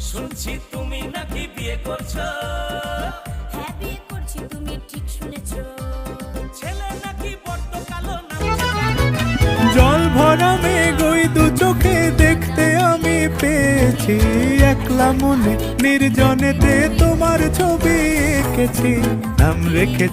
শুনছি তুমি নাকি বিয়ে করছো। হ্যাঁ বিয়ে করছি, তুমি ঠিক শুনেছো। ছেলে নাকি বড্ড কালো না। জল ভরা মেঘ ওই দু চোখে দেখতে আমি পেয়েছি, একলা মনে নির্জনেতে তোমার ছবি এঁকেছি, নাম রেখে